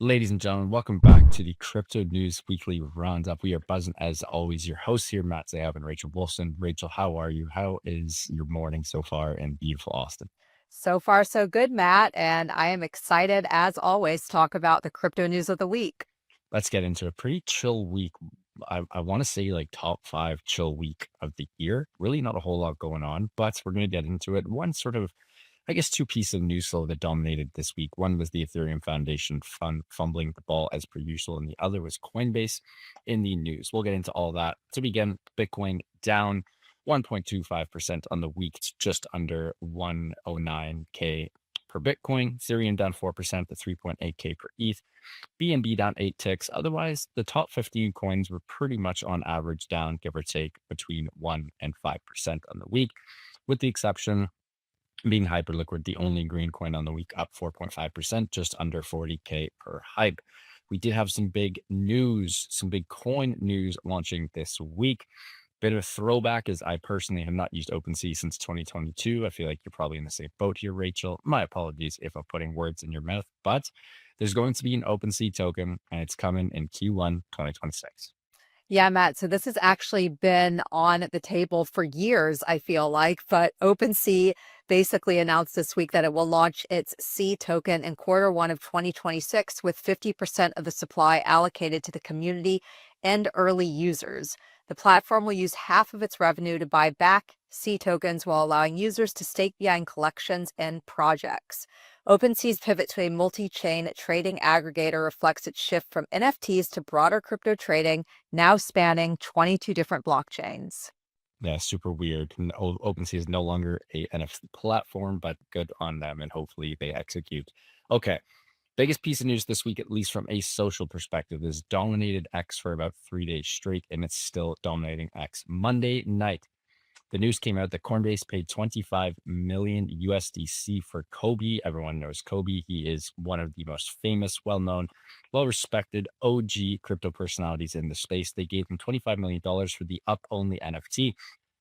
Ladies and gentlemen, welcome back to the Crypto News Weekly Roundup. We are buzzing as always. Your hosts here, Matt Zahab and Rachel Wolfson. Rachel, how are you? How is your morning so far in beautiful Austin? So far, so good, Matt. And I am excited, as always, to talk about the crypto news of the week. Let's get into a pretty chill week. I want to say like top five chill week of the year. Really not a whole lot going on, but we're going to get into it. One sort of, I guess, two pieces of news flow that dominated this week. One was the Ethereum Foundation fumbling the ball as per usual, and the other was Coinbase in the news. We'll get into all that. To begin, Bitcoin down 1.25% on the week, to just under 109K per Bitcoin. Ethereum down 4% to 3.8K per ETH. BNB down 8 ticks. Otherwise, the top 15 coins were pretty much on average down, give or take, between 1 and 5% on the week, with the exception being Hyperliquid, the only green coin on the week, up 4.5%, just under 40K per hype. We did have some big news, some big coin news launching this week. Bit of a throwback, as I personally have not used OpenSea since 2022. I feel like you're probably in the same boat here, Rachel. My apologies if I'm putting words in your mouth, but there's going to be an OpenSea token, and it's coming in Q1 2026. Yeah, Matt. So this has actually been on the table for years, I feel like. But OpenSea basically announced this week that it will launch its C token in Q1 of 2026, with 50% of the supply allocated to the community and early users. The platform will use half of its revenue to buy back C tokens while allowing users to stake behind collections and projects. OpenSea's pivot to a multi-chain trading aggregator reflects its shift from NFTs to broader crypto trading, now spanning 22 different blockchains. Yeah, super weird. OpenSea is no longer a NFT platform, but good on them, and hopefully they execute. Okay, biggest piece of news this week, at least from a social perspective, is dominated X for about 3 days straight, and it's still dominating X. Monday night, the news came out that Coinbase paid 25 million USDC for Cobie. Everyone knows Cobie. He is one of the most famous, well-known, well-respected OG crypto personalities in the space. They gave him $25 million for the up-only NFT,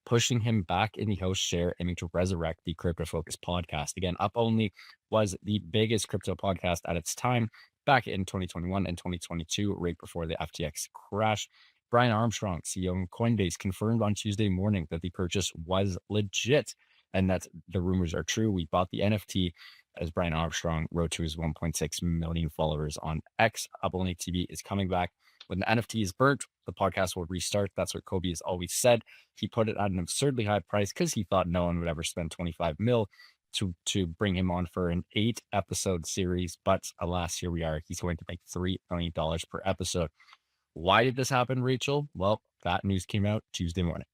pushing him back in the host share, aiming to resurrect the crypto focused podcast. Again, Up Only was the biggest crypto podcast at its time back in 2021 and 2022, right before the FTX crash. Brian Armstrong, CEO of Coinbase, confirmed on Tuesday morning that the purchase was legit and that the rumors are true. We bought the NFT, as Brian Armstrong wrote to his 1.6 million followers on X. Up Only TV is coming back. When the NFT is burnt, the podcast will restart. That's what Cobie has always said. He put it at an absurdly high price because he thought no one would ever spend 25 mil to bring him on for an 8-episode series. But alas, here we are. He's going to make $3 million per episode. Why did this happen, Rachel? Well, that news came out Tuesday morning.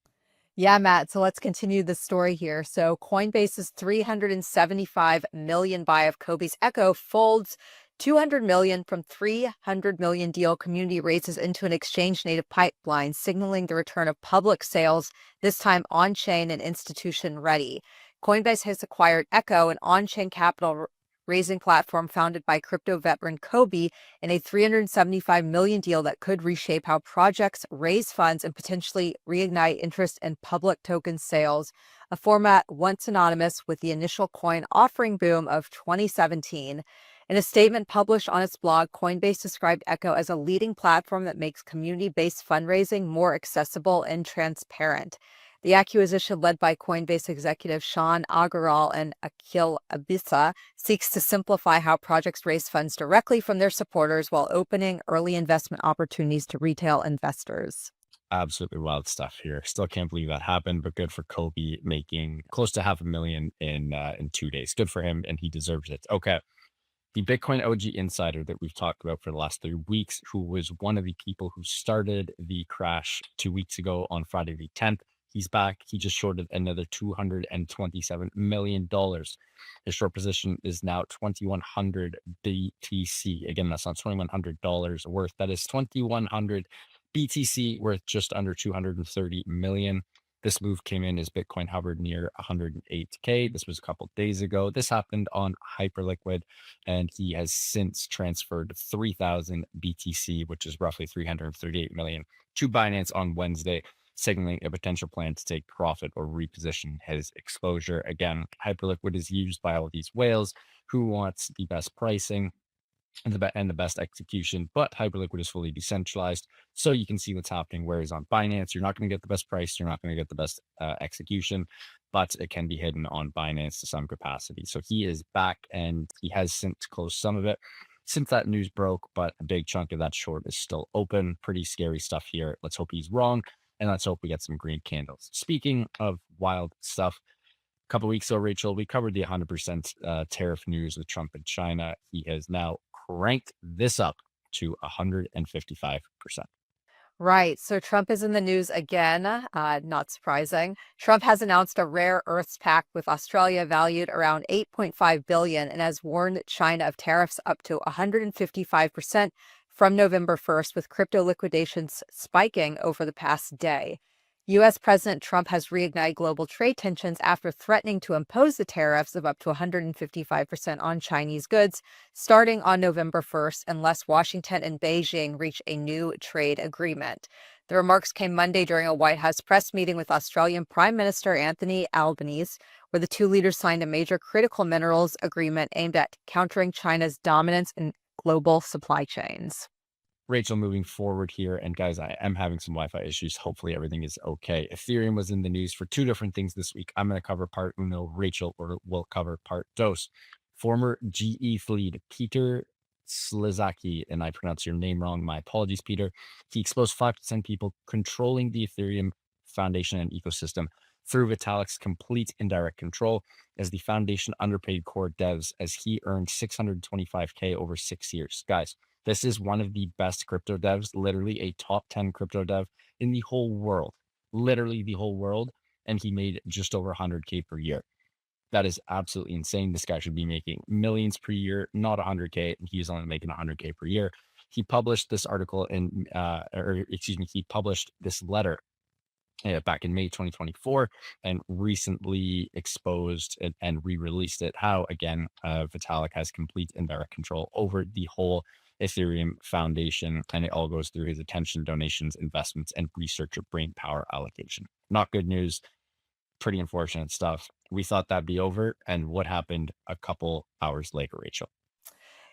Yeah, Matt. So let's continue the story here. So Coinbase's 375 million buy of Cobie's Echo folds 200 million from 300 million deal community raises into an exchange native pipeline, signaling the return of public sales, this time on chain and institution ready. Coinbase has acquired Echo, an on chain capital raising platform founded by crypto veteran Cobie, in a 375 million deal that could reshape how projects raise funds and potentially reignite interest in public token sales, a format once synonymous with the initial coin offering boom of 2017. In a statement published on its blog, Coinbase described Echo as a leading platform that makes community-based fundraising more accessible and transparent. The acquisition, led by Coinbase executive Sean Agarwal and Akhil Abisa, seeks to simplify how projects raise funds directly from their supporters while opening early investment opportunities to retail investors. Absolutely wild stuff here. Still can't believe that happened, but good for Cobie making close to 500,000 in 2 days. Good for him, and he deserves it. Okay. The Bitcoin OG insider that we've talked about for the last 3 weeks, who was one of the people who started the crash 2 weeks ago on Friday the 10th. He's back. He just shorted another $227 million. His short position is now 2,100 BTC. Again, that's not $2,100 worth. That is 2,100 BTC worth just under 230 million. This move came in as Bitcoin hovered near 108K. This was a couple days ago. This happened on Hyperliquid, and he has since transferred 3,000 BTC, which is roughly 338 million, to Binance on Wednesday, signaling a potential plan to take profit or reposition his exposure. Again, Hyperliquid is used by all these whales who wants the best pricing. and the best execution, but Hyperliquid is fully decentralized. So you can see what's happening. Whereas on Binance, you're not going to get the best price, you're not going to get the best execution, but it can be hidden on Binance to some capacity. So he is back and he has since closed some of it since that news broke, but a big chunk of that short is still open. Pretty scary stuff here. Let's hope he's wrong and let's hope we get some green candles. Speaking of wild stuff, couple weeks ago, Rachel, we covered the 100% tariff news with Trump and China. He has now cranked this up to 155%. Right. So Trump is in the news again. Not surprising. Trump has announced a rare earths pact with Australia valued around 8.5 billion and has warned China of tariffs up to 155% from November 1st, with crypto liquidations spiking over the past day. U.S. President Trump has reignited global trade tensions after threatening to impose the tariffs of up to 155% on Chinese goods starting on November 1st, unless Washington and Beijing reach a new trade agreement. The remarks came Monday during a White House press meeting with Australian Prime Minister Anthony Albanese, where the two leaders signed a major critical minerals agreement aimed at countering China's dominance in global supply chains. Rachel, moving forward here, and guys, I am having some Wi Fi issues. Hopefully, everything is okay. Ethereum was in the news for two different things this week. I'm going to cover part uno, Rachel will cover part dos. Former GE lead Peter Slizaki, and I pronounce your name wrong. My apologies, Peter. He exposed 5 to 10 people controlling the Ethereum foundation and ecosystem through Vitalik's complete indirect control, as the foundation underpaid core devs as he earned 625K over 6 years. Guys, this is one of the best crypto devs, literally a top 10 crypto dev in the whole world, literally the whole world. And he made just over 100K per year. That is absolutely insane. This guy should be making millions per year, not 100K. And he's only making 100K per year. He published this article he published this letter back in May 2024 and recently exposed it and re-released it. How, again, Vitalik has complete indirect control over the whole Ethereum foundation, and it all goes through his attention, donations, investments, and researcher brain power allocation. Not good news. Pretty unfortunate stuff. We thought that'd be over, and what happened a couple hours later, Rachel?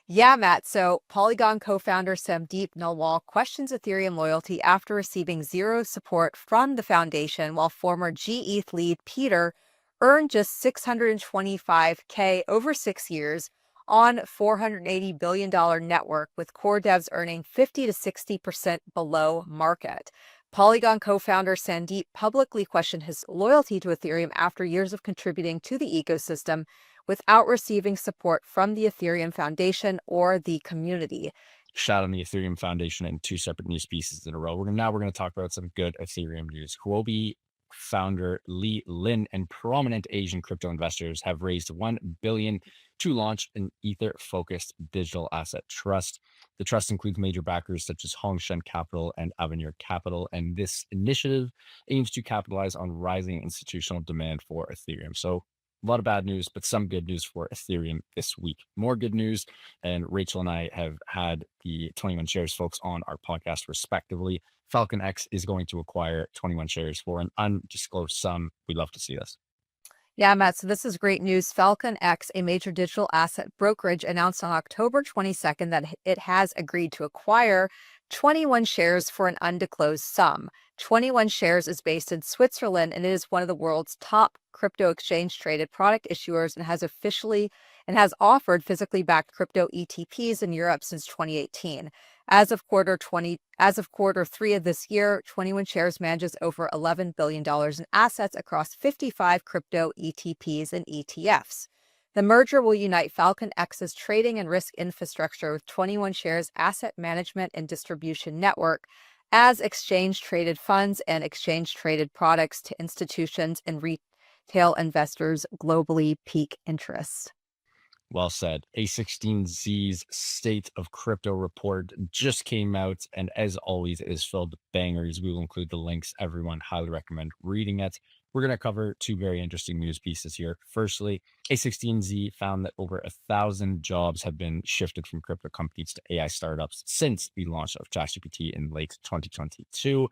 Yeah, Matt. So Polygon co-founder Sandeep Nalwal questions Ethereum loyalty after receiving zero support from the foundation, while former GETH lead Peter earned just 625K over 6 years on $480 billion network, with core devs earning 50 to 60% below market. Polygon co-founder Sandeep publicly questioned his loyalty to Ethereum after years of contributing to the ecosystem without receiving support from the Ethereum Foundation or the community. Shot on the Ethereum Foundation in two separate news pieces in a row. We're going to talk about some good Ethereum news. Huobi founder Li Lin and prominent Asian crypto investors have raised $1 billion to launch an Ether-focused digital asset trust. The trust includes major backers such as Hongshen Capital and Avenir Capital, and this initiative aims to capitalize on rising institutional demand for Ethereum. So a lot of bad news, but some good news for Ethereum this week. More good news, and Rachel and I have had the 21 Shares folks on our podcast respectively. FalconX is going to acquire 21 Shares for an undisclosed sum. We'd love to see this. Yeah, Matt. So this is great news. FalconX, a major digital asset brokerage, announced on October 22nd that it has agreed to acquire 21 Shares for an undisclosed sum. 21 Shares is based in Switzerland, and it is one of the world's top crypto exchange traded product issuers and has offered physically backed crypto ETPs in Europe since 2018. As of quarter 3 of this year, 21 Shares manages over $11 billion in assets across 55 crypto ETPs and ETFs. The merger will unite FalconX's trading and risk infrastructure with 21 Shares asset management and distribution network as exchange-traded funds and exchange-traded products to institutions and retail investors globally peak interest. Well said. A16Z's State of Crypto report just came out, and as always, it is filled with bangers. We will include the links. Everyone highly recommend reading it. We're going to cover two very interesting news pieces here. Firstly, A16Z found that over 1,000 jobs have been shifted from crypto companies to AI startups since the launch of ChatGPT in late 2022.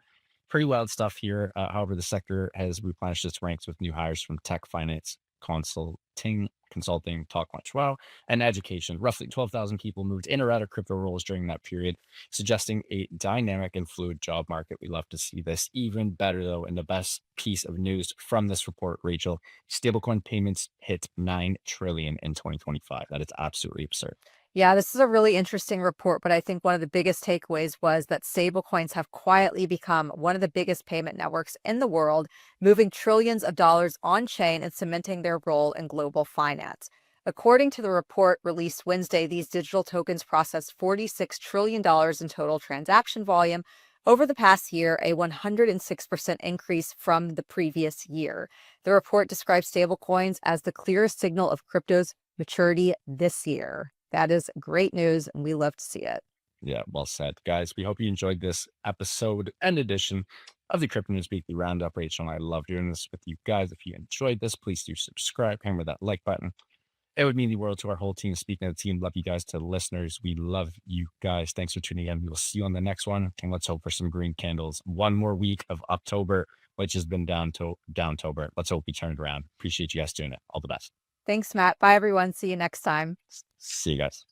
Pretty wild stuff here. However, the sector has replenished its ranks with new hires from tech, finance, consulting, TalkMuch Wow, and education. Roughly 12,000 people moved in or out of crypto roles during that period, suggesting a dynamic and fluid job market. We love to see this. Even better, though, and the best piece of news from this report, Rachel, stablecoin payments hit 9 trillion in 2025. That is absolutely absurd. Yeah, this is a really interesting report, but I think one of the biggest takeaways was that stablecoins have quietly become one of the biggest payment networks in the world, moving trillions of dollars on chain and cementing their role in global finance. According to the report released Wednesday, these digital tokens processed $46 trillion in total transaction volume over the past year, a 106% increase from the previous year. The report describes stablecoins as the clearest signal of crypto's maturity this year. That is great news, and we love to see it. Yeah, well said. Guys, we hope you enjoyed this episode and edition of the Crypto News Weekly Roundup. Rachel and I love doing this with you guys. If you enjoyed this, please do subscribe, hammer that like button. It would mean the world to our whole team. Speaking of the team, love you guys. To the listeners, we love you guys. Thanks for tuning in. We will see you on the next one. And let's hope for some green candles. One more week of October, which has been downtober. Let's hope we turn it around. Appreciate you guys doing it. All the best. Thanks, Matt. Bye, everyone. See you next time. See you guys.